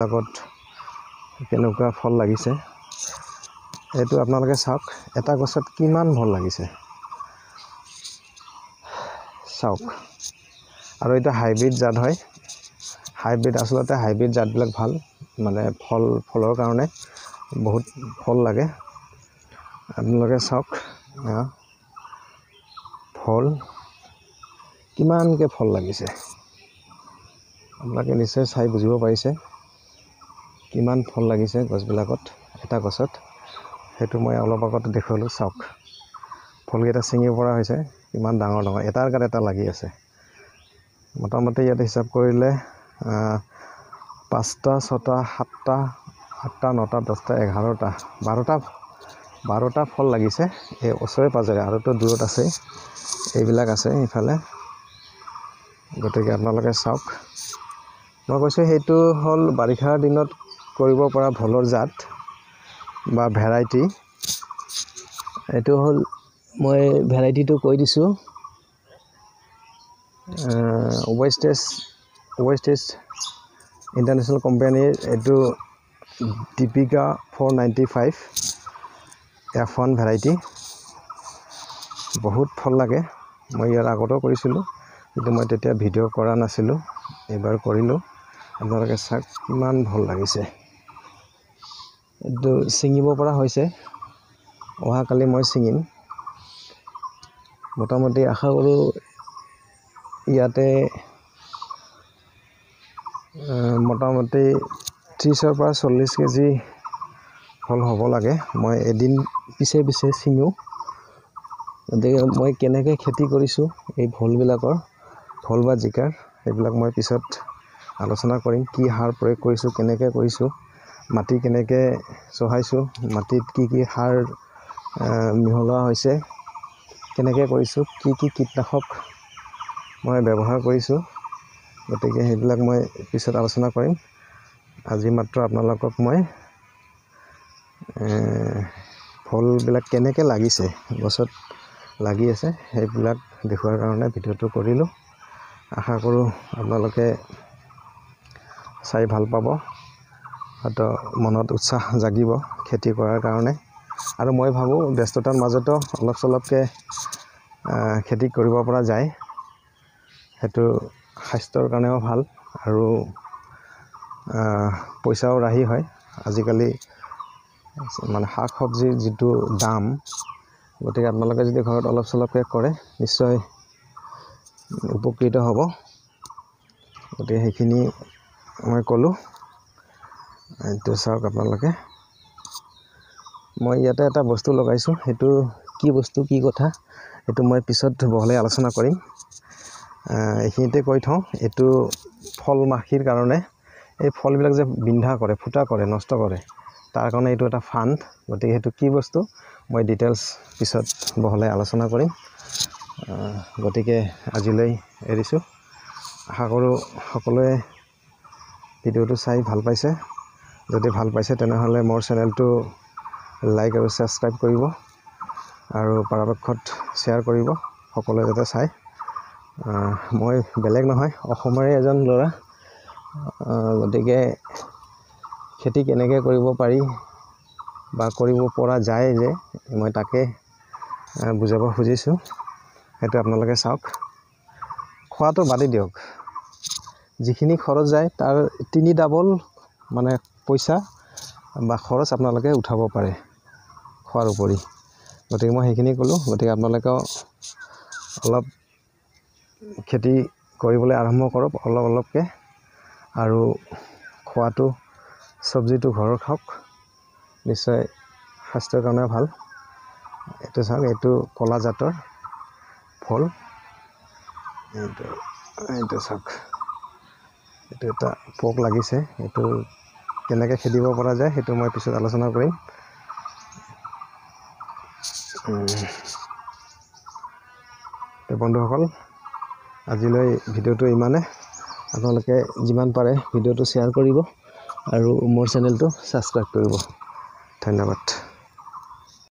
আগত কেনেকুৱা ফল লাগিছে এইটো আপোনালোকে চাওক এটা গছত কিমান ফল লাগিছে চাওক আৰু এটা হাইব্ৰিড জাত হয় হাইব্ৰিড আসলতে হাইব্ৰিড জাতবিলাক ভাল মানে ফলৰ কাৰণে বহুত ফল লাগে আপোনালোকে চাওক ফল কিমানকে ফল লাগিছে আপোনালোকে নিশ্চয় চাই বুজিব পাৰিছে কিমান ফল লাগিছে গছবিলাকত এটা গছত সেইটো মই অলপ আগত দেখুৱালো চাওক ফলকেইটা ছিঙিব পৰা হৈছে কিমান ডাঙৰ ডাঙৰ এটাৰ গাত এটা লাগি আছে মোটামুটি ইয়াত হিচাপ কৰিলে 5টা 6টা 7টা 8টা 9টা 10টা 11টা 12টা ফল লাগিছে এই ওচৰে পাজৰে আৰুতো দূৰত আছে এইবিলাক আছে ইফালে গতিকে আপোনালোকে চাওক মই কৈছোঁ সেইটো হ'ল বাৰিষাৰ দিনত কৰিব পৰা ভোলৰ জাত বা ভেৰাইটি এইটো হ'ল মই ভেৰাইটিটো কৈ দিছোঁ ৱেষ্টেজ ইণ্টাৰনেশ্যনেল কোম্পানীৰ এইটো দীপিকা 495 F1 ভেৰাইটি বহুত ফল লাগে মই ইয়াৰ আগতেও কৰিছিলোঁ কিন্তু মই তেতিয়া ভিডিঅ' কৰা নাছিলোঁ এইবাৰ কৰিলোঁ আপোনালোকে চাওক কিমান ভাল লাগিছে এইটো ছিঙিব পৰা হৈছে অহাকালি মই ছিঙিম মোটামুটি আশা কৰোঁ ইয়াতে মোটামুটি 30ৰ পৰা 40 কেজি ফল হ'ব লাগে মই এদিন পিছে ছিঙো গতিকে মই কেনেকৈ খেতি কৰিছোঁ এই ফল বা জিকাৰ সেইবিলাক মই পিছত আলোচনা কৰিম কি সাৰ প্ৰয়োগ কৰিছোঁ কেনেকৈ কৰিছোঁ মাটি কেনেকৈ চহাইছোঁ মাটিত কি সাৰ মিহলোৱা হৈছে কেনেকৈ কৰিছোঁ কি কীটনাশক মই ব্যৱহাৰ কৰিছোঁ গতিকে সেইবিলাক মই পিছত আলোচনা কৰিম আজি মাত্ৰ আপোনালোকক মই ফলবিলাক কেনেকৈ লাগিছে গছত লাগি আছে সেইবিলাক দেখুৱাৰ কাৰণে ভিডিঅ'টো কৰিলোঁ আশা কৰোঁ আপোনালোকে চাই ভাল পাব হয়তো মনত উৎসাহ জাগিব খেতি কৰাৰ কাৰণে আৰু মই ভাবোঁ ব্যস্ততাৰ মাজতো অলপ চলপকৈ খেতি কৰিব পৰা যায় সেইটো স্বাস্থ্যৰ কাৰণেও ভাল আৰু পইচাও ৰাহি হয় আজিকালি মানে শাক চব্জিৰ যিটো দাম গতিকে আপোনালোকে যদি ঘৰত অলপ চলপকৈ কৰে নিশ্চয় উপকৃত হ'ব গতিকে সেইখিনি মই ক'লোঁ এইটো চাওক আপোনালোকে মই ইয়াতে এটা বস্তু লগাইছোঁ সেইটো কি বস্তু কি কথা এইটো মই পিছত বহলাই আলোচনা কৰিম এইখিনিতে কৈ থওঁ এইটো ফল মাখিৰ কাৰণে এই ফলবিলাক যে বিন্ধা কৰে ফুটা কৰে নষ্ট কৰে তাৰ কাৰণে এইটো এটা ফাণ্ড গতিকে সেইটো কি বস্তু মই ডিটেইলছ পিছত বহলাই আলোচনা কৰিম গতিকে আজিলৈ এৰিছোঁ আশা কৰোঁ সকলোৱে ভিডিঅ'টো চাই ভাল পাইছে যদি ভাল পাইছে তেনেহ'লে মোৰ চেনেলটো লাইক আৰু ছাবস্ক্ৰাইব কৰিব আৰু পৰাপক্ষত শ্বেয়াৰ কৰিব সকলোৱে যাতে চায় মই বেলেগ নহয় অসমৰে এজন ল'ৰা গতিকে খেতি কেনেকৈ কৰিব পাৰি বা কৰিব পৰা যায় যে মই তাকে বুজাব খুজিছোঁ সেইটো আপোনালোকে চাওক খোৱাটো বাদেই দিয়ক যিখিনি খৰচ যায় তাৰ 3 ডাবল মানে পইচা বা খৰচ আপোনালোকে উঠাব পাৰে খোৱাৰ উপৰি গতিকে মই সেইখিনি ক'লোঁ গতিকে আপোনালোকেও অলপ খেতি কৰিবলৈ আৰম্ভ কৰক অলপকৈ আৰু খোৱাটো চব্জিটো ঘৰৰ খাওক নিশ্চয় স্বাস্থ্যৰ কাৰণে ভাল এইটো চাওক এইটো কলা জাতৰ ফল এইটো চাওক এইটো এটা পোক লাগিছে এইটো কেনেকৈ খেদিব পৰা যায় সেইটো মই পিছত আলোচনা কৰিম বন্ধুসকল আজিলৈ ভিডিঅ'টো ইমানে আপোনালোকে যিমান পাৰে ভিডিঅ'টো শ্বেয়াৰ কৰিব আৰু মোৰ চেনেলটো ছাবস্ক্ৰাইব কৰিব ধন্যবাদ